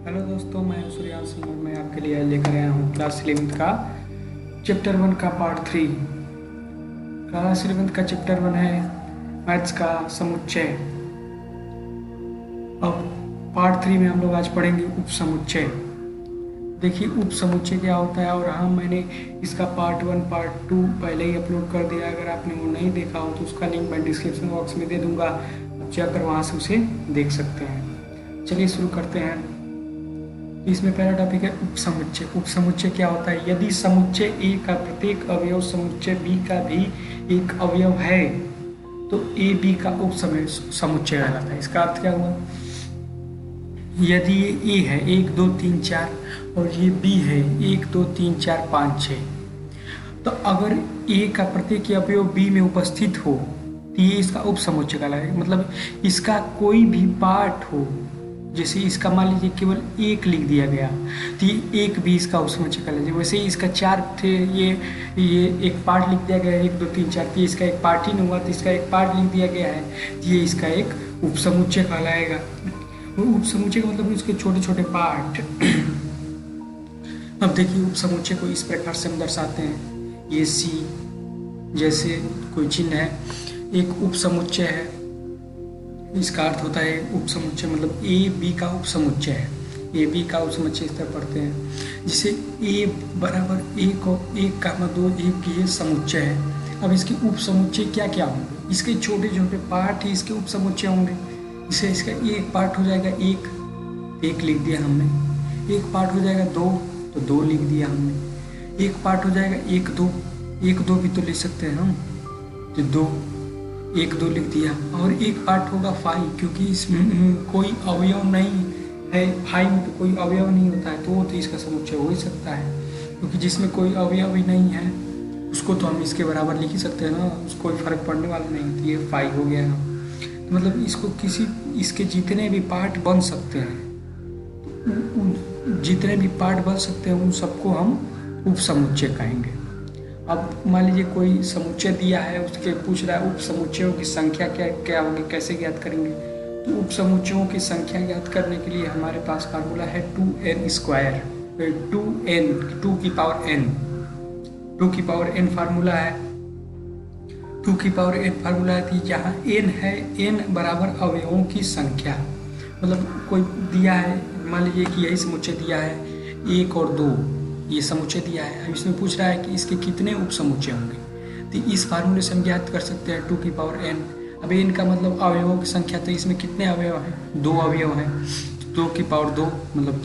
Hello दोस्तों, मैं सूर्यान सिंह और मैं आपके लिए लेकर आया हूँ क्लास 11th का चैप्टर 1 का पार्ट 3। क्लास 11th का चैप्टर 1 है मैथ्स का समुच्चय। अब पार्ट 3 में हम लोग आज पढ़ेंगे उपसमुच्चय। देखिए उपसमुच्चय क्या होता है, और हाँ, मैंने इसका पार्ट 1 पार्ट 2 पहले ही अपलोड कर दिया है। अगर आपने वो नहीं देखा हो तो उसका लिंक मैं डिस्क्रिप्शन बॉक्स में दे दूँगा, आप जाकर वहाँ से उसे देख सकते हैं। चलिए शुरू करते हैं। इसमें पहला टॉपिक है उपसमुच्चय। उपसमुच्चय क्या होता है? यदि समुच्चय ए का प्रत्येक अवयव समुच्चय बी का भी एक अवयव है तो ए बी का उपसमुच्चय कहलाता है। इसका अर्थ क्या हुआ? यदि ये ए है 1 2 3 4 और ये बी है 1 2 3 4 5 6, तो अगर ए का प्रत्येक अवयव बी में उपस्थित हो तो ये इसका उपसमुच्चय कहलाएगा। मतलब इसका कोई भी पार्ट हो, जैसे इसका मान लीजिए केवल एक लिख दिया गया तो ये एक भी इसका उपसमुच्चय कहलाएगा। वैसे ही इसका चार थे, ये एक पार्ट लिख दिया गया है 1 2 3 4, तो इसका एक पार्ट ही नहीं हुआ, तो इसका एक पार्ट लिख दिया गया है तो ये इसका एक उपसमुच्चय कहलाएगा। उपसमुच्चय का मतलब इसके छोटे छोटे पार्ट। अब देखिए उपसमुच्चय को इस प्रकार से हम दर्शाते हैं। ये सी जैसे कोई चिन्ह है, एक उपसमुच्चय है। इसका अर्थ होता है उपसमुच्चय मतलब ए बी का उपसमुच्चय है। ए बी का उपसमुच्चय इस तरह पढ़ते हैं, जिसे ए बराबर एक और एक का दो एक ये समुच्चय है। अब इसके उपसमुच्चय क्या क्या होंगे? इसके छोटे छोटे पार्ट ही इसके उपसमुच्चय होंगे। इसे इसका एक पार्ट हो जाएगा एक लिख दिया हमने। एक पार्ट हो जाएगा दो, तो दो लिख दिया हमने। एक पार्ट हो जाएगा एक दो भी तो लिख सकते हैं हम, तो दो एक दो लिख दिया। और एक पार्ट होगा फाइव, क्योंकि इसमें कोई अवयव नहीं है, फाइव में तो कोई अवयव नहीं होता है, तो वो तो इसका समुच्चय हो ही सकता है। क्योंकि जिसमें कोई अवयव ही नहीं है उसको तो हम इसके बराबर लिख ही सकते हैं ना, उसको कोई फर्क पड़ने वाला नहीं। तो ये फाइव हो गया। तो मतलब इसको इसके जितने भी पार्ट बन सकते हैं, जितने भी पार्ट बन सकते हैं उन सबको हम उपसमुच्चय कहेंगे। अब मान लीजिए कोई समुच्चय दिया है, उसके पूछ रहा है उपसमुच्चयों की संख्या क्या क्या होगी, कैसे ज्ञात करेंगे? तो उपसमुच्चयों की संख्या ज्ञात करने के लिए हमारे पास फार्मूला है 2n स्क्वायर। 2 की पावर n फार्मूला है। 2 की पावर n फार्मूला है, तो जहाँ n है, n बराबर अवयवों की संख्या। मतलब कोई दिया है, मान लीजिए कि यही समुच्चय दिया है 1 और 2, ये समुच्चय दिया है। अब इसमें पूछ रहा है कि इसके कितने उपसमुच्चय होंगे, तो इस फार्मूले से हम ज्ञात कर सकते हैं 2 की पावर n। अब n का मतलब अवयवों की संख्या, तो इसमें कितने अवयव हैं? 2 अवयव हैं, तो 2 की पावर 2 मतलब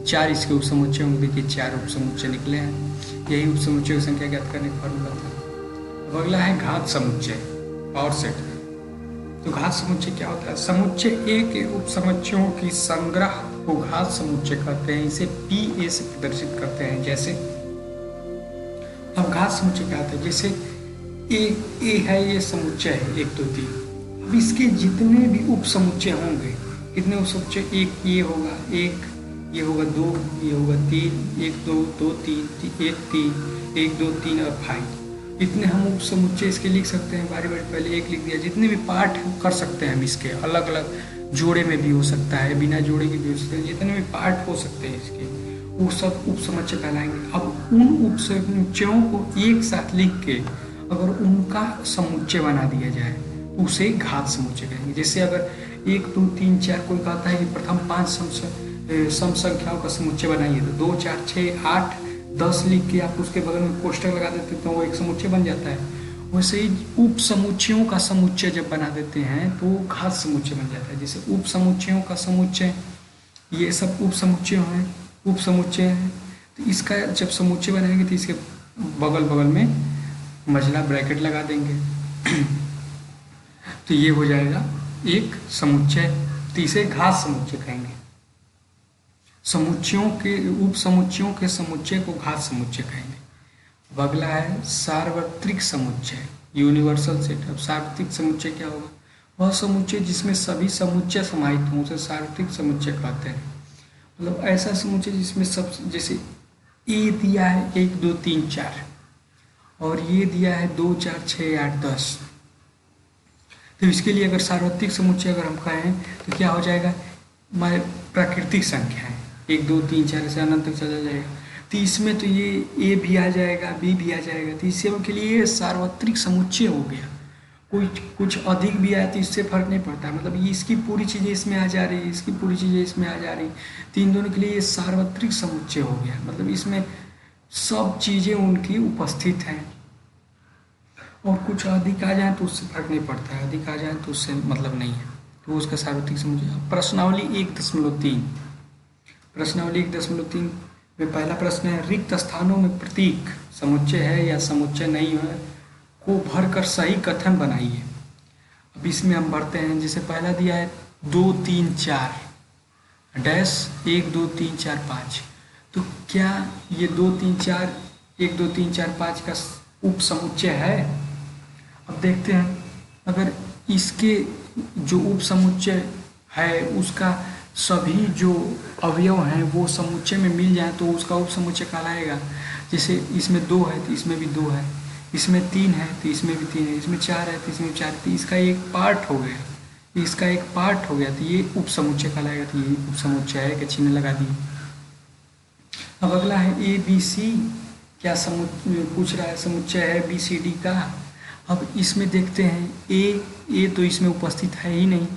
4 इसके उपसमुच्चय होंगे। देखिए 4 उपसमुच्चय निकले हैं। यही उपसमुच्चय की संख्या ज्ञात करने का फार्मूला था। अब अगला है घात समुच्चय, पावर सेट। तो घात समुच्चय क्या होता है? समुच्चय ए के उपसमुच्चयों की संग्रह को घात समुच्चय कहते हैं। इसे पी ए से प्रदर्शित करते हैं। जैसे अब घात समुच्चय क्या होता है? जैसे ए है, ये समुच्चय है 1 2 3। अब इसके जितने भी उपसमुच्चय होंगे, कितने उपसमुच्चय? एक ये होगा, एक ये होगा, 2 ये होगा, 3 1 2 2 3 1 2 3 और 5। इतने हम उपसमुच्चय इसके लिख सकते हैं। बारी बारी पहले एक लिख दिया। जितने भी पार्ट कर सकते हैं हम इसके, अलग अलग जोड़े में भी हो सकता है, बिना जोड़े के भी हो सकते हैं। जितने भी पार्ट हो सकते हैं इसके, वो सब उपसमुच्चय कहलाएंगे। अब उन उपसमुच्चयों को एक साथ लिख के अगर उनका समुच्चय बना दिया जाए तो उसे घात समुच्चय कहेंगे। जैसे अगर 1 2 3 4 कोई कहता है कि प्रथम 5 सम संख्याओं का समुच्चय बनाइए, तो 2 4 6 8 10 लिख के आप उसके बगल में कोष्टक लगा देते तो वो एक समुच्चय बन जाता है। वैसे ही उप समुच्चयों का समुच्चय जब बना देते हैं तो वो घात समुच्चय बन जाता है। जैसे उप समुच्चयों का समुच्चय, ये सब उप समुच्चय हैं। तो इसका जब समुच्चय बनाएंगे तो इसके बगल बगल में मझला ब्रैकेट लगा देंगे तो ये हो जाएगा एक समुच्चय। तो इसे घात समुच्चय कहेंगे। समुच्चयों के उपसमुच्चयों के समुच्चय को घात समुच्चय कहेंगे। अब अगला है सार्वत्रिक समुच्चय, यूनिवर्सल सेट। अब सार्वत्रिक समुच्चय क्या होगा? वह समुच्चय जिसमें सभी समुच्चय समाहित हों उसे सार्वत्रिक समुच्चय कहते हैं। मतलब ऐसा समुच्चय जिसमें सब, जैसे ए दिया है 1 2 3 4 और ये दिया है 2 4 6 8 10, तो इसके लिए अगर सार्वत्रिक समुच्चय अगर हम कहें तो क्या हो जाएगा? हमारे प्राकृतिक संख्या है, 1 2 3 4 ऐसे अनंत तक चला जाएगा। तो इसमें तो ये ए भी आ जाएगा, बी भी आ जाएगा, तो इससे के लिए ये सार्वत्रिक समुच्चय हो गया। कोई कुछ अधिक भी आया तो इससे फर्क नहीं पड़ता, मतलब ये इसकी पूरी चीज़ें इसमें आ जा रही है, इसकी पूरी चीज़ें इसमें आ जा रही, तो इन दोनों के लिए ये सार्वत्रिक समुच्चय हो गया। मतलब इसमें सब चीज़ें उनकी उपस्थित हैं, और कुछ अधिक आ जाए तो उससे फर्क नहीं पड़ता है, अधिक आ जाए तो उससे मतलब नहीं है, तो उसका सार्वत्रिक समुच्चय। प्रश्नावली 1.3, प्रश्नावली 1.3 में पहला प्रश्न है, रिक्त स्थानों में प्रतीक समुच्चय है या समुच्चय नहीं है को भरकर सही कथन बनाइए। अब इसमें हम भरते हैं, जैसे पहला दिया है 2 3 4 डैश 1 2 3 4 5, तो क्या ये 2 3 4 1 2 3 4 5 का उप समुच्चय है? अब देखते हैं, अगर इसके जो उप समुच्चय है उसका सभी जो अवयव हैं वो समुच्चय में मिल जाए तो उसका उप समुच्चय कहलाएगा। जैसे इसमें 2 है तो इसमें भी 2 है, इसमें 3 है तो इसमें भी 3 है, इसमें 4 है तो इसमें भी 4, तो इसका एक पार्ट हो गया, इसका एक पार्ट हो गया, तो ये उप समुच्चय कहलाएगा। तो ये उप समुच्चय है कि चिन्ह लगा दिए। अब अगला है ABC, क्या पूछ रहा है, समुच्चय है BCD का। अब इसमें देखते हैं ए तो इसमें उपस्थित है ही नहीं,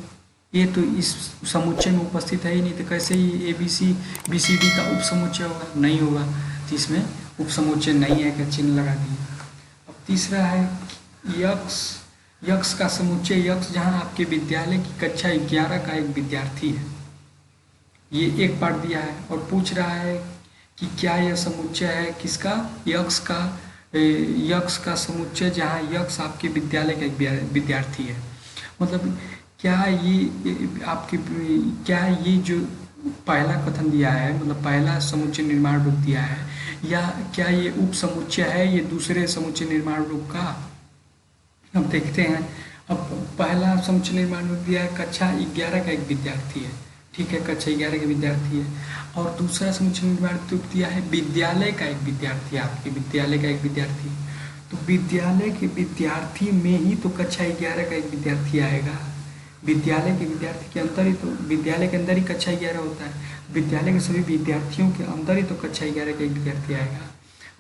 ए तो इस समुच्चय में उपस्थित है ही नहीं, तो कैसे ही ABC BCD का उप समुच्चय होगा? नहीं होगा, तो इसमें उप समुच्चय नहीं है का चिन्ह लगा दिए। अब तीसरा है यक्ष का समुच्चय, यक्ष जहाँ आपके विद्यालय की कक्षा 11 का एक विद्यार्थी है, ये एक पार्ट दिया है, और पूछ रहा है कि क्या यह समुच्चय है किसका? यक्ष का समुच्चय जहाँ यक्ष आपके विद्यालय का एक विद्यार्थी है। मतलब क्या ये जो पहला कथन दिया है, मतलब पहला समुच्चय निर्माण रूप दिया है, या क्या ये उप समुच्चय है ये दूसरे समुच्चय निर्माण रूप का? अब देखते हैं। अब पहला समुच्चय निर्माण रूप दिया है कक्षा 11 का एक विद्यार्थी है, ठीक है, कक्षा 11 के विद्यार्थी है, और दूसरा समुच्चय निर्माण रूप दिया है विद्यालय का एक विद्यार्थी, आपके विद्यालय का एक विद्यार्थी। तो विद्यालय के विद्यार्थी में ही तो कक्षा 11 का एक विद्यार्थी आएगा, विद्यालय के विद्यार्थी के अंदर ही तो, विद्यालय के अंदर ही कक्षा 11 होता है, विद्यालय के सभी विद्यार्थियों के अंदर ही तो कक्षा 11 का एक विद्यार्थी आएगा।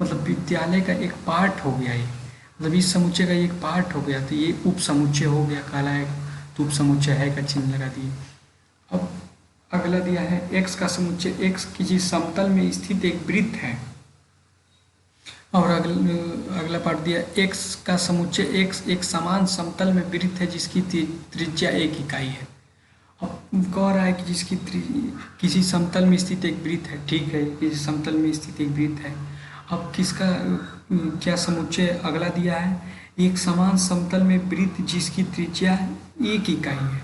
मतलब विद्यालय का एक पार्ट हो गया ये, मतलब इस समुच्चय का एक पार्ट हो गया, तो ये उप समुच्चय हो गया कहलाएगा, तो उप समुच्चय है का चिन्ह लगा दिए। अब अगला दिया है एक्स का समुच्चय, एक्स किसी समतल में स्थित एक वृत्त है, और अगला पार्ट दिया एक्स का समुच्चय, एक्स एक समान समतल में वृत्त है जिसकी त्रिज्या 1 इकाई है। अब कह रहा है कि जिसकी किसी समतल में स्थित एक वृत्त है, ठीक है, किसी समतल में स्थित एक वृत्त है। अब किसका क्या समुच्चय अगला दिया है? एक समान समतल में वृत्त जिसकी त्रिज्या 1 इकाई है।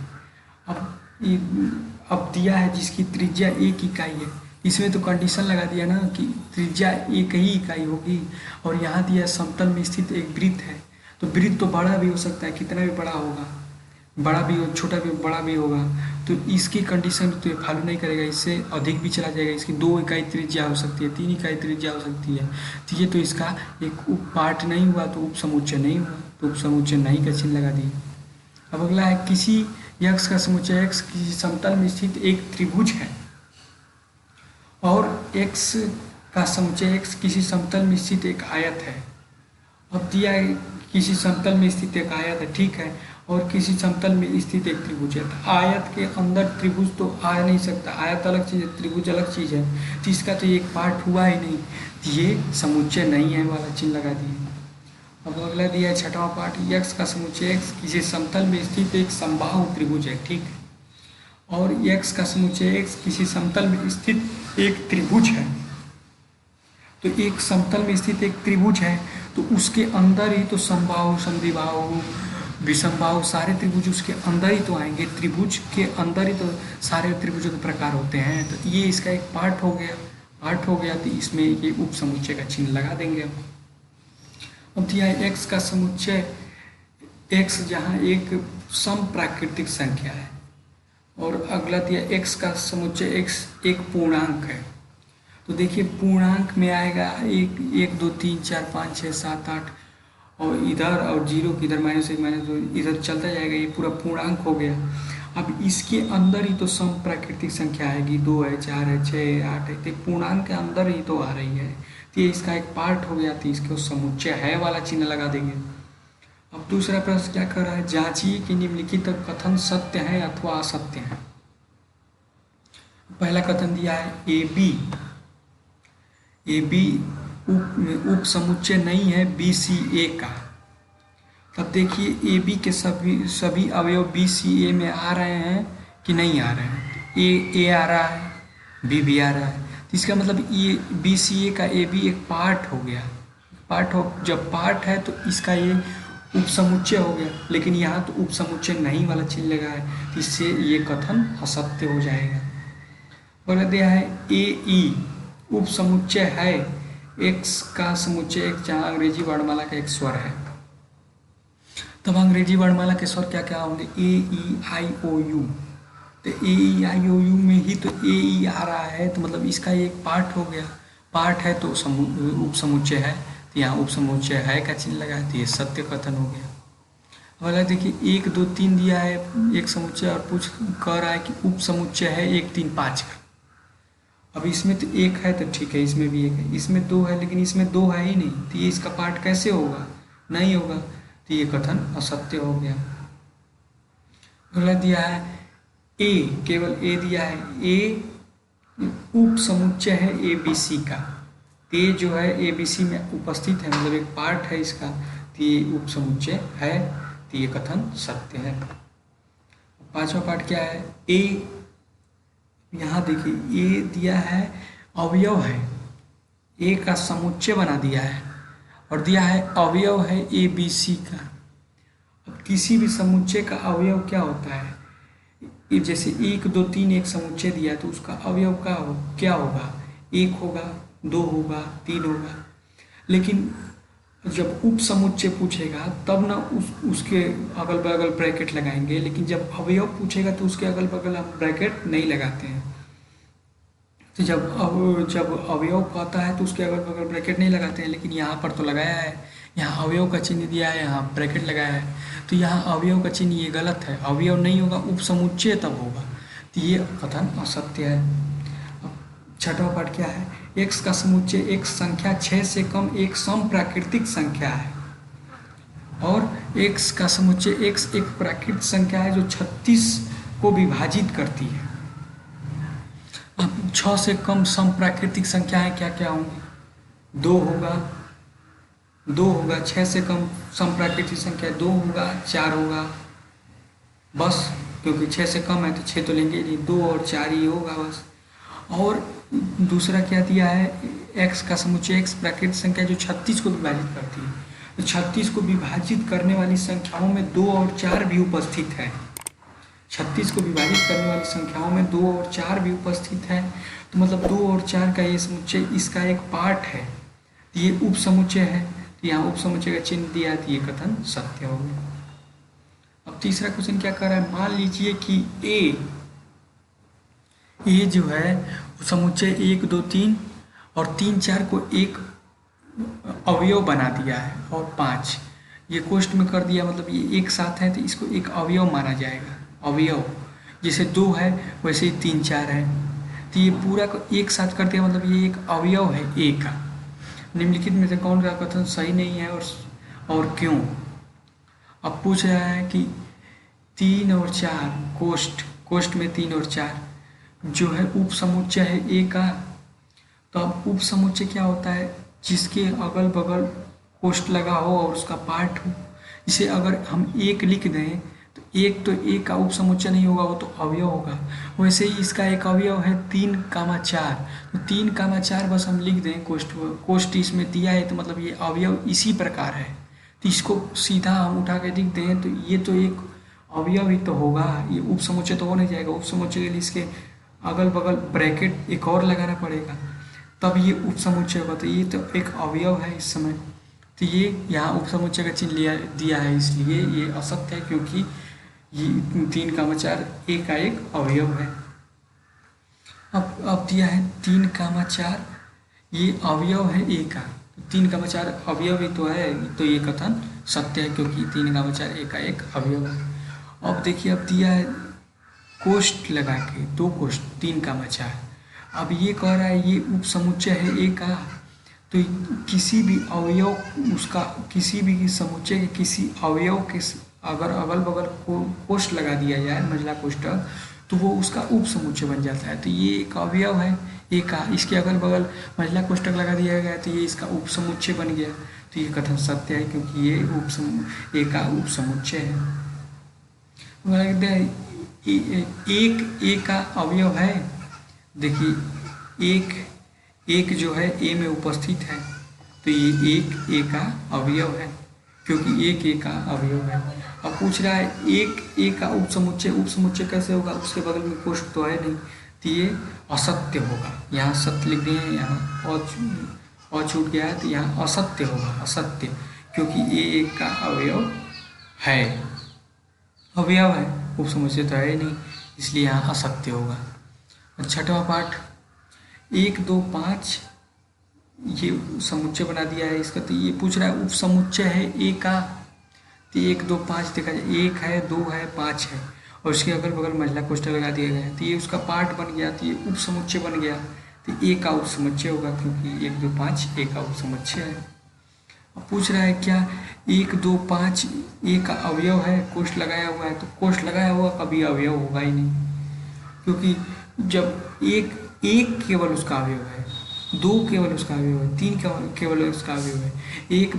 अब दिया है जिसकी त्रिज्या 1 इकाई है, इसमें तो कंडीशन लगा दिया ना कि त्रिज्या 1 ही इकाई होगी, और यहाँ दिया समतल में स्थित एक वृत्त है, तो वृत्त तो बड़ा भी हो सकता है, कितना भी बड़ा होगा, बड़ा भी हो, छोटा भी, बड़ा भी होगा, तो इसकी कंडीशन तो फॉलो नहीं करेगा, इससे अधिक भी चला जाएगा। इसकी 2 इकाई त्रिज्या हो सकती है, 3 इकाई त्रिज्या हो सकती है, तो ये तो इसका एक उप पार्ट नहीं हुआ, तो उप समुच्चय नहीं हुआ, तो उप समुच्चय नहीं का चिन्ह लगा दिए। अब अगला है किसी यक्ष का समुच्चय, एक्स किसी समतल में स्थित एक त्रिभुज है, और एक्स का समुच्चय, एक्स किसी समतल में स्थित एक आयत है। अब दिया है किसी समतल में स्थित एक आयत है, ठीक है, और किसी समतल में स्थित एक त्रिभुज है। तो आयत के अंदर त्रिभुज तो आ नहीं सकता, आयत अलग चीज़ है, त्रिभुज अलग चीज़ है, तो इसका तो एक पार्ट हुआ ही नहीं, तो ये समुच्चय नहीं है वाला चिन्ह लगा दिए। अब अगला दिया है छठवां पार्ट, यक्स का समुच्चय, एक्स किसी समतल में स्थित एक समबाहु त्रिभुज है, ठीक है, और यक्स का समुच्चय, एक्स किसी समतल में स्थित एक त्रिभुज है। तो एक समतल में स्थित एक त्रिभुज है, तो उसके अंदर ही तो समबाहु, समद्विबाहु, विषमबाहु सारे त्रिभुज उसके अंदर ही तो आएंगे, त्रिभुज के अंदर ही तो सारे त्रिभुजों के प्रकार होते हैं, तो ये इसका एक पार्ट हो गया, तो इसमें ये उप समुच्चय का चिन्ह लगा देंगे। अब दिया है एक्स का समुच्चय, एक्स जहाँ एक सम प्राकृतिक संख्या है, और अगला दिया एक्स का समुच्चय, एक्स एक पूर्णांक है। तो देखिए पूर्णांक में आएगा 1 2 3 4 5 6 7 8, और इधर और 0 की इधर -1 -2 इधर चलता जाएगा, ये पूरा पूर्णांक हो गया। अब इसके अंदर ही तो सम प्राकृतिक संख्या आएगी, 2 है, 4 है, 6 है, 8 है, तो पूर्णांक के अंदर ही तो आ रही है, तो ये इसका एक पार्ट हो गया, तो इसको समुच्चय है वाला चिन्ह लगा देंगे। अब दूसरा प्रश्न क्या कर रहा है, जांचिए कि निम्नलिखित कथन सत्य है अथवा असत्य है। पहला कथन दिया है ए बी उप समुच्चय नहीं है बी सी ए का। तब देखिए ए बी के सभी अवयव बी सी ए में आ रहे हैं कि नहीं आ रहे हैं। ए आ रहा है, बी भी आ रहा है, तो इसका मतलब ये बी सी ए का ए बी एक पार्ट हो गया। जब पार्ट है तो इसका ये उप समुच्चय हो गया, लेकिन यहाँ तो उप समुच्चय नहीं वाला चिन्ह लगा है, तो इससे ये कथन असत्य हो जाएगा। बोला दिया है ए ई उप समुच्चय है एक्स का समुच्चय एक, जहाँ अंग्रेजी वर्णमाला का एक स्वर है। तब अंग्रेजी वर्णमाला के स्वर क्या क्या होंगे, ए ई आई ओ यू। तो ए ई आई ओ यू में ही तो ए ई आ रहा है, तो मतलब इसका एक पार्ट हो गया। पार्ट है तो उप समुच्चय है, तो यहाँ उप समुच्चय है का चिन्ह लगा, तो ये सत्य कथन हो गया। अगला देखिए 1 2 3 दिया है एक समुच्चय, और कह रहा है कि उप समुच्चय है 1 3 5 का। अब इसमें तो 1 है तो ठीक है, इसमें भी 1 है, इसमें 2 है, लेकिन इसमें 2 है ही नहीं, तो ये इसका पार्ट कैसे होगा, नहीं होगा, तो ये कथन असत्य हो गया। अगला दिया है ए, केवल ए दिया है, ए उप समुच्चय है ए बी सी का। ए जो है ए बी सी में उपस्थित है, मतलब एक पार्ट है इसका, तो ये उप समुच्चय है, तो ये कथन सत्य है। पांचवा पार्ट क्या है, ए, यहाँ देखिए ए दिया है अवयव है, ए का समुच्चय बना दिया है, और दिया है अवयव है ए बी सी का। अब किसी भी समुच्चय का अवयव क्या होता है, जैसे 1 2 3 एक समुच्चय दिया, तो उसका अवयव क्या होगा, 1 होगा, 2 होगा, 3 होगा। लेकिन जब उप समुच्चय पूछेगा तब ना उसके अगल बगल ब्रैकेट लगाएंगे, लेकिन जब अवयव पूछेगा तो उसके अगल बगल हम ब्रैकेट नहीं लगाते हैं। तो जब अवयव कहता है तो उसके अगल बगल ब्रैकेट नहीं लगाते हैं, लेकिन यहाँ पर तो लगाया है, यहाँ अवयव का चिन्ह दिया है, यहाँ ब्रैकेट लगाया है, तो यहाँ अवयव का चिन्ह ये गलत है, अवयव नहीं होगा, उप समुच्चय तब होगा, तो ये कथन असत्य है। अब छठवां पार्ट क्या है, x का समुच्चय एक संख्या 6 से कम एक सम प्राकृतिक संख्या है, और x का समुच्चय x एक प्राकृतिक संख्या है जो 36 को विभाजित करती है। अब 6 से कम सम प्राकृतिक संख्याएं क्या क्या होंगी, 2 होगा, 6 से कम सम प्राकृतिक संख्या 2 होगा, 4 होगा, बस, क्योंकि 6 से कम है तो 6 तो लेंगे नहीं, 2 और 4 ही होगा बस। और दूसरा क्या दिया है, x का समुच्चय x प्राकृतिक संख्या जो 36 को विभाजित करती है, तो 36 को विभाजित करने वाली संख्याओं में 2 और 4 भी उपस्थित है। 36 को विभाजित करने वाली संख्याओं में 2 और 4 भी उपस्थित है, तो मतलब 2 और 4 का ये समुच्चय इसका एक पार्ट है, तो ये उप समुच्चय है, तो यहाँ उप समुच्चय का चिन्ह दिया, तो ये कथन सत्य हो गया। अब तीसरा क्वेश्चन क्या कर रहा है, मान लीजिए कि ए जो है समुच्चय 1 2 3 और 3 4 को एक अवयव बना दिया है, और 5 ये कोष्ठ में कर दिया, मतलब ये एक साथ है तो इसको एक अवयव माना जाएगा। अवयव जैसे 2 है वैसे ही 3 4 है, तो ये पूरा को एक साथ कर दिया, मतलब ये एक अवयव है ए का। निम्नलिखित में से कौन का कथन सही नहीं है और क्यों। अब पूछ रहा है कि 3 और 4 कोष्ठ में 3 और 4 जो है उप समुच्चय है ए का। तो अब उप समुच्चय क्या होता है, जिसके अगल बगल कोष्ठ लगा हो और उसका पार्ट हो। इसे अगर हम 1 लिख दें तो 1 तो ए का उप समुच्चय नहीं होगा, वो तो अवयव होगा। वैसे ही इसका एक अवयव है 3 4, तो 3 4 बस हम लिख दें, कोष्ठ इसमें दिया है, तो मतलब ये अवयव इसी प्रकार है, तो इसको सीधा हम उठा के लिख दें तो ये तो एक अवयव ही तो होगा, ये उप समुच्चय तो हो नहीं जाएगा। उप समुच्चय के लिए इसके अगल बगल ब्रैकेट एक और लगाना पड़ेगा, तब ये उप समुच्चय होगा, तो ये तो एक अवयव है इस समय, तो ये यहाँ उप समुच्चय का चिन्ह दिया है, इसलिए ये असत्य है, क्योंकि ये 3 4 ए का एक अवयव है। अब दिया है 3 4 ये अवयव है ए का, तो 3 4 अवयव ही तो है, तो ये कथन सत्य है, क्योंकि 3 4 ए का एक अवयव है। अब देखिए अब दिया है कोष्ठ लगा के, दो कोष्ठ, तीन का बचा है। अब ये कह रहा है ये उप समुच्चय है ए का, तो किसी भी अवयव उसका, किसी भी समुच्चय के किसी अवयव के अगर अगल बगल को कोष्ठ लगा दिया जाए, मंझला कोष्ठक, तो वो उसका उप समुच्चय बन जाता है। तो ये एक अवयव है ए का, इसके अगल बगल मंझला कोष्ठक लगा दिया गया तो ये इसका उप समुच्चय बन गया। तो ये कथन सत्य है क्योंकि ये ए का उप समुच्चय है। एक ए का अवयव है, देखिए एक जो है ए में उपस्थित है, तो ये एक ए का अवयव है क्योंकि एक ए का अवयव है। अब पूछ रहा है एक ए का उप समुच्चय कैसे होगा, उसके बगल में कोष्ठ तो है नहीं, तो ये असत्य होगा। यहाँ सत्य लिख दिए हैं, यहाँ और छूट गया है, तो यहाँ असत्य होगा, असत्य, क्योंकि ये एक का अवयव है, उप समुच्चय तो है नहीं, इसलिए यहाँ असत्य होगा। छठवां पाठ 1 2 5 ये समुच्चय बना दिया है इसका, तो ये पूछ रहा है उप समुच्चय है ए का, तो 1 2 5 देखा जाए, 1 है, 2 है, 5 है और उसके अगल बगल मंझला कोष्ठक लगा दिया गया है, तो ये उसका पार्ट बन गया, तो ये उप समुच्चय बन गया, तो ए का उप समुच्चय होगा क्योंकि 1 2 5 ए का उप समुच्चय है। अब पूछ रहा है क्या 1 2 5 ए का अवयव है, कोष्ठ लगाया हुआ है, तो कोष्ठ लगाया हुआ कभी अवयव होगा ही नहीं, क्योंकि जब एक केवल उसका अवयव है, 2 केवल उसका अवयव है, 3 केवल उसका अवयव है, 1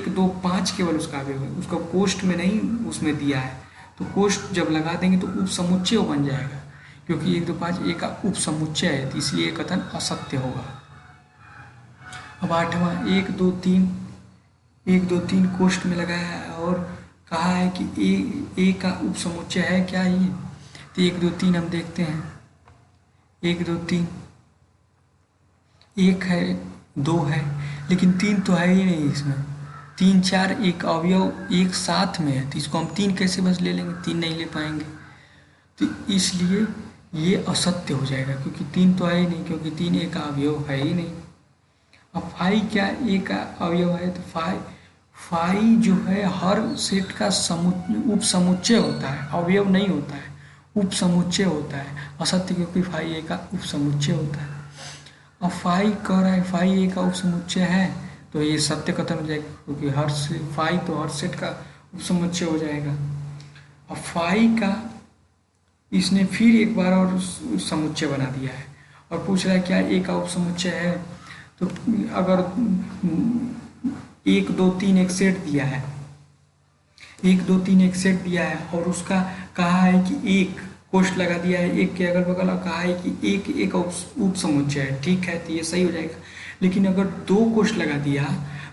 2 5 केवल उसका अवयव है, उसका कोष्ठ में नहीं उसमें दिया है, तो कोष्ठ जब लगा देंगे तो उप समुच्चय बन जाएगा, क्योंकि 1 2 5 ए का उप समुच्चय है, तो इसलिए कथन असत्य होगा। अब 8वां 1 2 3 कोष्ठ में लगाया है और कहा है कि ए का उप समुच्चय है क्या ये, तो 1 2 3 हम देखते हैं, 1 2 3 1 है, 2 है, लेकिन 3 तो है ही नहीं इसमें, 3 4 एक अवयव एक साथ में है, तो इसको हम 3 कैसे बस ले लेंगे, 3 नहीं ले पाएंगे, तो इसलिए ये असत्य हो जाएगा क्योंकि 3 तो है ही नहीं, क्योंकि 3 ए का अवयव है ही नहीं। अब फाई क्या ए का अवयव है, तो फाई जो है हर सेट का उप समुच्चय होता है, अवयव नहीं होता है, उप समुच्चय होता है, असत्य क्योंकि फाई ए का उप समुच्चय होता है। अब फाई कह रहा है फाई ए का उप समुच्चय है, तो ये सत्य कथन हो जाएगा क्योंकि फाई तो हर सेट का उप समुच्चय हो जाएगा। अब फाई का इसने फिर एक बार और समुच्चय बना दिया है और पूछ रहा है क्या ए का उप समुच्चय है, तो अगर 1 2 3 एक सेट दिया है, 1 2 3 एक सेट दिया है और उसका कहा है कि एक कोष्ठ लगा दिया है एक के अगल बगल और कहा है कि एक उप समुच्चय है, ठीक है, तो ये सही हो जाएगा। लेकिन अगर 2 कोष्ठ लगा दिया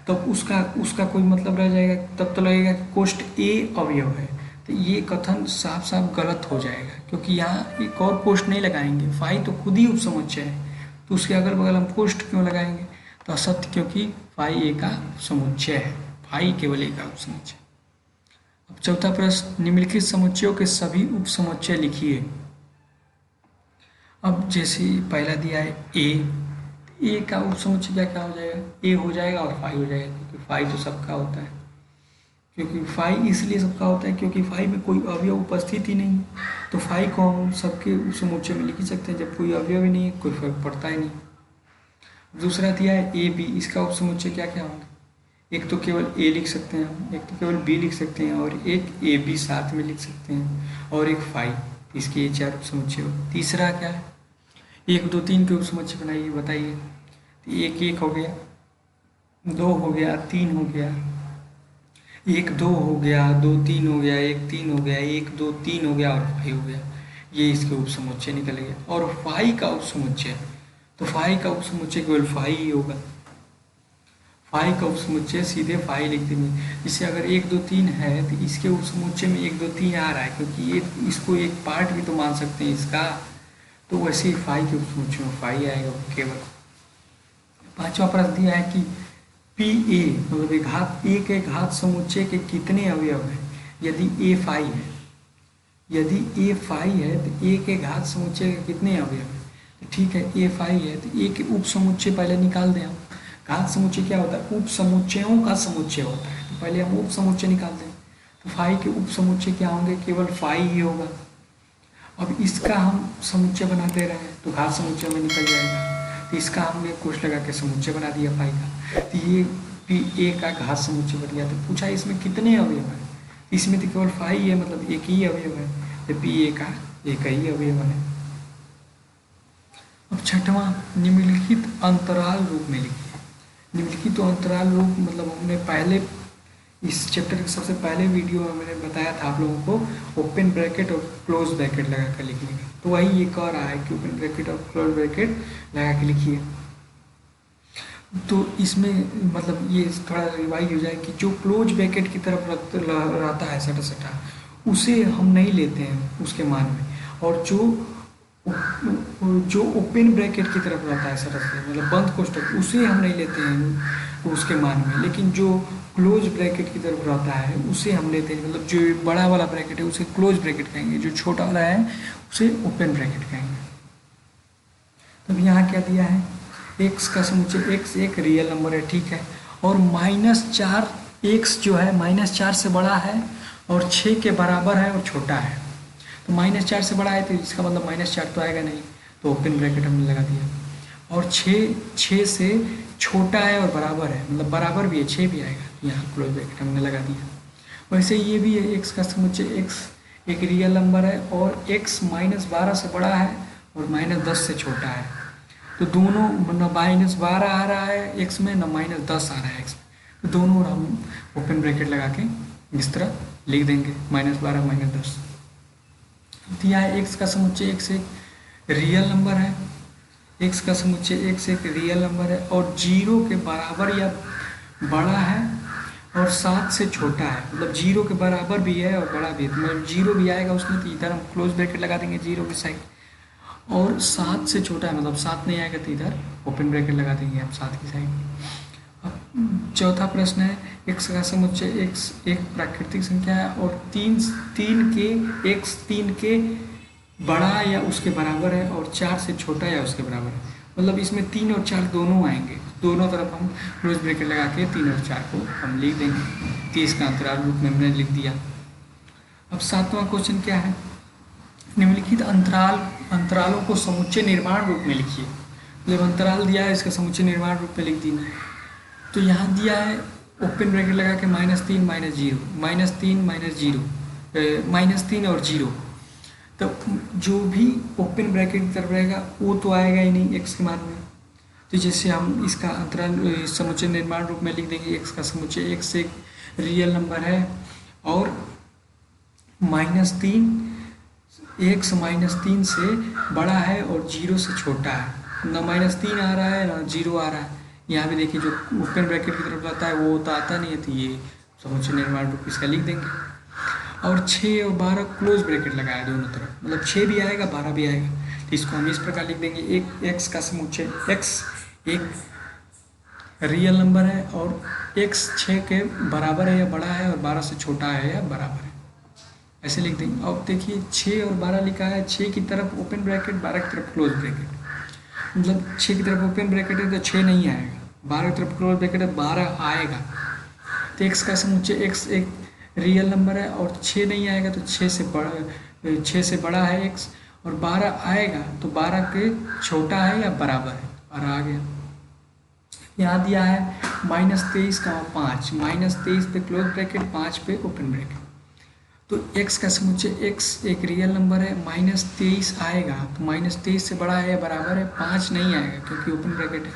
तब उसका कोई मतलब रह जाएगा, तब तो लगेगा कि कोष्ठ ए अवयव है, तो ये कथन साफ साफ गलत हो जाएगा क्योंकि यहाँ एक और कोष्ठ नहीं लगाएंगे, फाई तो खुद ही उप समुच्चय है, तो उसके अगल बगल हम कोष्ठ क्यों लगाएंगे, तो असत्य क्योंकि फाई ए का समुच्चय है, फाई केवल ए का उप समुच्चय। अब चौथा प्रश्न निम्नलिखित समुच्चयों के सभी उप समुच्चय लिखिए। अब जैसे पहला दिया है ए का उप समुच्चय क्या क्या हो जाएगा, ए हो जाएगा और फाई हो जाएगा क्योंकि फाई तो सबका होता है, क्योंकि फाई इसलिए सबका होता है क्योंकि फाई में कोई अवयव उपस्थित ही नहीं, तो फाई को हम सबके उप समुच्चय में लिख ही सकते हैं, जब कोई अवयव ही नहीं है कोई फर्क पड़ता ही नहीं। दूसरा दिया है ए बी, इसका उप समुच्चय क्या क्या होगा, एक तो केवल ए लिख सकते हैं हम, एक तो केवल बी लिख सकते हैं और एक ए बी साथ में लिख सकते हैं और एक फाई, इसके ये 4 उप समुच्चय हो। तीसरा क्या है 1 2 3 के उप समुच्चय बनाइए, बताइए, तो 1 1 हो गया, 2 हो गया, 3 हो गया, 1 2 हो गया, 2 3 हो गया, 1 3 हो गया, 1 2 3 हो गया और फाई हो गया, ये इसके उप समुच्चय निकल गया। और फाई का उप समुच्चय, तो फाई का उप समुच्चय केवल फाई ही होगा, फाई का उप समुच्चय सीधे फाई लिख देंगे। इससे अगर 1 2 3 है तो इसके उप समुच्चय में 1 2 3 आ रहा है क्योंकि ये इसको एक पार्ट भी तो मान सकते हैं इसका, तो वैसे ही फाई के उप समुच्चय में फाई आएगा केवल। 5वां प्रश्न दिया है कि पी ए मतलब एक घात समुच्चय के कितने अवयव हैं यदि ए फाई है, यदि ए फाई है तो ए के घात समुच्चय के कितने अवयव हैं, तो ठीक है ए फाई है तो ए के उप समुच्चय पहले निकाल दें हम। घात समुच्चय क्या होता है, उप समुच्चयों का समुच्चय होता है, तो पहले हम उप समुच्चय निकाल दें, तो फाई के उप समुच्चय क्या होंगे, केवल फाई ही होगा। अब इसका हम समुच्चय बना दे रहे हैं तो घात समुच्चय में निकल जाएगा। तो इसका हमने कोष्ठ लगा के समुच्चय बना दिया पाई का। तो ये पी ए का घात समुच्चय बन गया। तो पूछा इसमें कितने अवयव है, इसमें तो केवल फाई है, मतलब एक ही अवयव है। तो पी ए का एक ही अवयव है। अब छठवां, निम्नलिखित अंतराल रूप में लिखिए। निम्नलिखित अंतराल रूप मतलब हमने पहले इस चैप्टर के सबसे पहले वीडियो में मैंने बताया था आप लोगों को ओपन ब्रैकेट और क्लोज ब्रैकेट लगा कर लिखने का। तो वही ये कह रहा है कि ओपन ब्रैकेट और क्लोज ब्रैकेट लगा के लिखिए। तो इसमें मतलब ये थोड़ा रिवाइज हो जाए कि जो क्लोज ब्रैकेट की तरफ रहता है सटा सटा, उसे हम नहीं लेते हैं उसके मान में, और जो ओपन ब्रैकेट की तरफ रहता है सटा सटा मतलब बंद कोष्ठक, उसे हम नहीं लेते हैं उसके मान में। लेकिन जो क्लोज ब्रैकेट की तरफ रहता है उसे हम लेते हैं, मतलब जो बड़ा वाला ब्रैकेट है उसे क्लोज ब्रैकेट कहेंगे, जो छोटा वाला है उसे ओपन ब्रैकेट कहेंगे। तब यहाँ क्या दिया है, x का समुच्चय x एक रियल नंबर है, ठीक है, और -4 x जो है -4 से बड़ा है और 6 के बराबर है और छोटा है। तो -4 से बड़ा है तो इसका मतलब -4 तो आएगा नहीं, तो ओपन ब्रैकेट हमने लगा दिया। और 6 से छोटा है और बराबर है, मतलब बराबर भी है, 6 भी आएगा, यहाँ क्लोज ब्रैकेट हमने लगा दिया। वैसे ये भी है, x का समुच्चय x एक रियल नंबर है और x -12 से बड़ा है और -10 से छोटा है। तो दोनों न -12 आ रहा है x में, न -10 आ रहा है x में, तो दोनों हम ओपन ब्रैकेट लगा के इस तरह लिख देंगे, -12 -10। दिया है x का समुच्चय x एक रियल नंबर है, x का समुच्चय x एक रियल नंबर है और 0 के बराबर या बड़ा है और 7 से छोटा है, मतलब 0 के बराबर भी है और बड़ा भी है, मतलब 0 भी आएगा उसमें, तो इधर हम क्लोज ब्रैकेट लगा देंगे 0 की साइड, और 7 से छोटा है, मतलब 7 नहीं आएगा तो इधर ओपन ब्रैकेट लगा देंगे हम 7 की साइड। अब चौथा प्रश्न है, x का समुच्चय x एक प्राकृतिक संख्या है और 3 के बड़ा या उसके बराबर है और 4 से छोटा या उसके बराबर है, मतलब इसमें 3 और 4 दोनों आएंगे, दोनों तरफ हम क्लोज ब्रैकेट लगा के 3 और 4 को हम लिख देंगे। 30 का अंतराल रूप में हमने लिख दिया। अब 7वां क्वेश्चन क्या है, निम्नलिखित अंतरालों को समुच्चय निर्माण रूप में लिखिए। मतलब अंतराल दिया है, इसका समुच्चय निर्माण रूप में लिख देना है। तो यहाँ दिया है ओपन ब्रैकेट लगा के -3 -3 और 0, तो जो भी ओपन ब्रैकेट की तरफ रहेगा वो तो आएगा ही नहीं x के मान में। तो जैसे हम इसका अंतराल समुच्चय निर्माण रूप में लिख देंगे, x का समुच्चय x एक रियल नंबर है और -3 x -3 से बड़ा है और 0 से छोटा है, ना -3 आ रहा है ना 0 आ रहा है। यहाँ भी देखिए जो ओपन ब्रैकेट की तरफ आता है वो तो आता नहीं है, तो ये समुच्चय निर्माण रूप इसका लिख देंगे। और 6 और 12 क्लोज ब्रैकेट लगाया दोनों तरफ, मतलब 6 भी आएगा 12 भी आएगा, तो इसको हम इस प्रकार लिख देंगे, एक x का समुच्चय x एक रियल नंबर है और x 6 के बराबर है या बड़ा है और 12 से छोटा है या बराबर है, ऐसे लिख देंगे। अब देखिए 6 और 12 लिखा है, 6 की तरफ ओपन ब्रैकेट 12 की तरफ क्लोज ब्रैकेट, मतलब 6 की तरफ ओपन ब्रैकेट है तो 6 नहीं आएगा, 12 की तरफ क्लोज ब्रैकेट है 12 आएगा। तो x का समुच्चय x एक रियल नंबर है और 6 नहीं आएगा तो 6 से बड़ा है x, और 12 आएगा तो 12 के छोटा है या बराबर है, 12 आ गया। यहाँ दिया है -23 का 5, -23 पे क्लोज ब्रैकेट 5 पे ओपन ब्रैकेट। तो x का समुच्चय x एक रियल नंबर है, -23 आएगा तो -23 से बड़ा है या बराबर है, 5 नहीं आएगा क्योंकि ओपन ब्रैकेट है,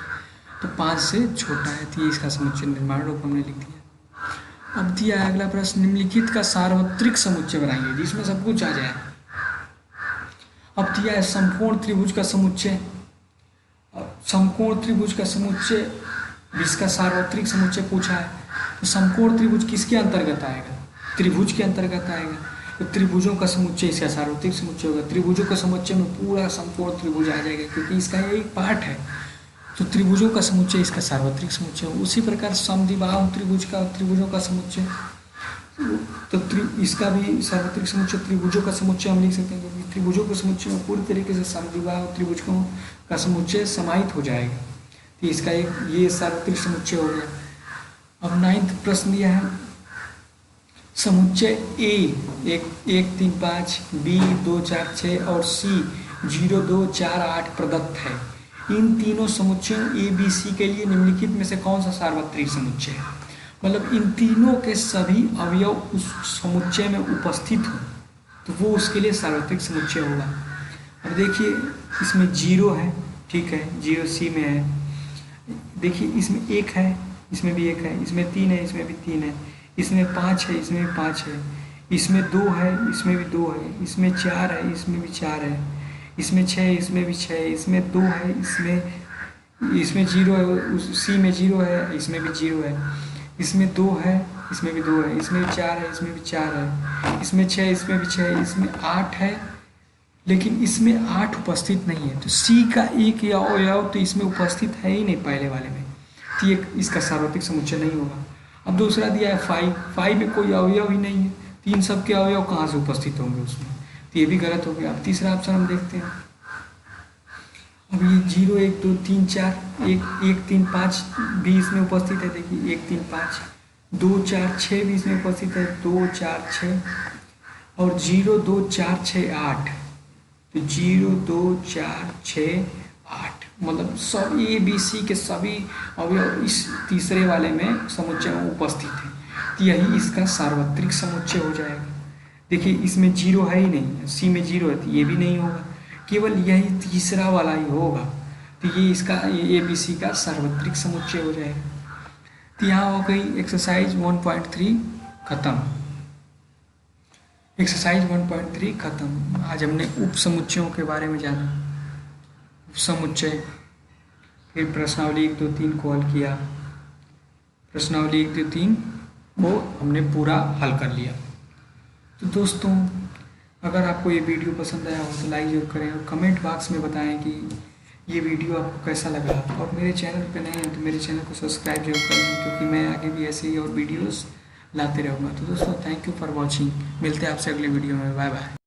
तो 5 से छोटा है, तो इसका समुच्चय निर्माण रूप हमने लिख दिया। अब दिया है अगला प्रश्न, निम्नलिखित का सार्वत्रिक समुच्चय बनाइए जिसमें सब कुछ आ जाए। अब दिया है समकोण त्रिभुज का समुच्चय, समकोण त्रिभुज का समुच्चय जिसका सार्वत्रिक समुच्चय पूछा है, तो समकोण त्रिभुज किसके अंतर्गत आएगा, त्रिभुज के अंतर्गत आएगा, तो त्रिभुजों का समुच्चय इसका सार्वत्रिक समुच्चय होगा। त्रिभुजों का समुच्चय में पूरा समकोण त्रिभुज आ जाएगा क्योंकि इसका एक पार्ट है, तो त्रिभुजों का समुच्चय इसका सार्वत्रिक समुच्चय हो। उसी प्रकार समद्विबाहु त्रिभुज का त्रिभुजों का समुच्चय, तो इसका भी सार्वत्रिक समुच्चय त्रिभुजों का समुच्चय हम लिख सकते हैं, क्योंकि त्रिभुजों के समुच्चय में पूरी तरीके से समद्विबाहु त्रिभुजों का समुच्चय समाहित हो जाएगा, तो इसका एक ये सार्वत्रिक समुच्चय हो गया। अब 9वां प्रश्न दिया है, समुच्चय A 1 3 5, बी 2 4 6 और सी 0 2 4 8 प्रदत्त है। इन तीनों समुच्चयों ए बी सी के लिए निम्नलिखित में से कौन सा सार्वत्रिक समुच्चय है? मतलब इन तीनों के सभी अवयव उस समुच्चय में उपस्थित हो तो वो उसके लिए सार्वत्रिक समुच्चय होगा। अब देखिए इसमें 0 है, ठीक है, 0 सी में है। देखिए इसमें 1 है, इसमें भी 1 है, इसमें 3 है, इसमें भी 3 है, इसमें 5 है, इसमें भी 5 है, इसमें 2 है, इसमें भी 2 है, इसमें 4 है, इसमें भी 4 है, इसमें 6 है, इसमें भी 6 है, इसमें 2 है, इसमें 0 है, उस सी में 0 है, इसमें भी 0 है, इसमें 2 है, इसमें भी 2 है, इसमें भी 4 है, इसमें भी 4 है, इसमें 6, इसमें भी 6 है, इसमें 8 है, लेकिन इसमें 8 उपस्थित नहीं है। तो सी का एक या अवयव तो इसमें उपस्थित है ही नहीं पहले वाले में, तो ये इसका सार्वत्रिक समुच्चय नहीं होगा। अब दूसरा दिया है 5 में कोई अवयव ही नहीं है, तो इन सब के अवयव कहाँ से उपस्थित होंगे उसमें, तो ये भी गलत हो गया। अब तीसरा ऑप्शन हम देखते हैं। अब ये 0 1 2 3 4 1 3 5 भी इसमें उपस्थित है। देखिए 1 3 5 2 4 6 भी इसमें उपस्थित है, 2 4 6 और 0 2 4 6 8, तो 0 2 4 6 8 मतलब सब ए बी सी के सभी अवयव इस तीसरे वाले में समुच्चय में उपस्थित है, तो यही इसका सार्वत्रिक समुच्चय हो जाएगा। देखिए इसमें 0 है ही नहीं, सी में 0 है तो ये भी नहीं होगा, केवल यही तीसरा वाला ही होगा, तो ये इसका ए बी सी का सार्वत्रिक समुच्चय हो जाएगा। तो यहाँ हो गई एक्सरसाइज 1.3 खत्म। एक्सरसाइज 1.3 खत्म। आज हमने उप समुच्चयों के बारे में जाना, उप समुच्चय, फिर प्रश्नावली 1 2 3 को हल किया, प्रश्नावली 1 2 3 को हमने पूरा हल कर लिया। तो दोस्तों अगर आपको ये वीडियो पसंद आया हो तो लाइक जरूर करें और कमेंट बॉक्स में बताएं कि ये वीडियो आपको कैसा लगा, और मेरे चैनल पे नए हैं तो मेरे चैनल को सब्सक्राइब जरूर करें, क्योंकि मैं आगे भी ऐसे ही और वीडियोस लाते रहूँगा। तो दोस्तों थैंक यू फॉर वॉचिंग, मिलते हैं आपसे अगले वीडियो में, बाय बाय।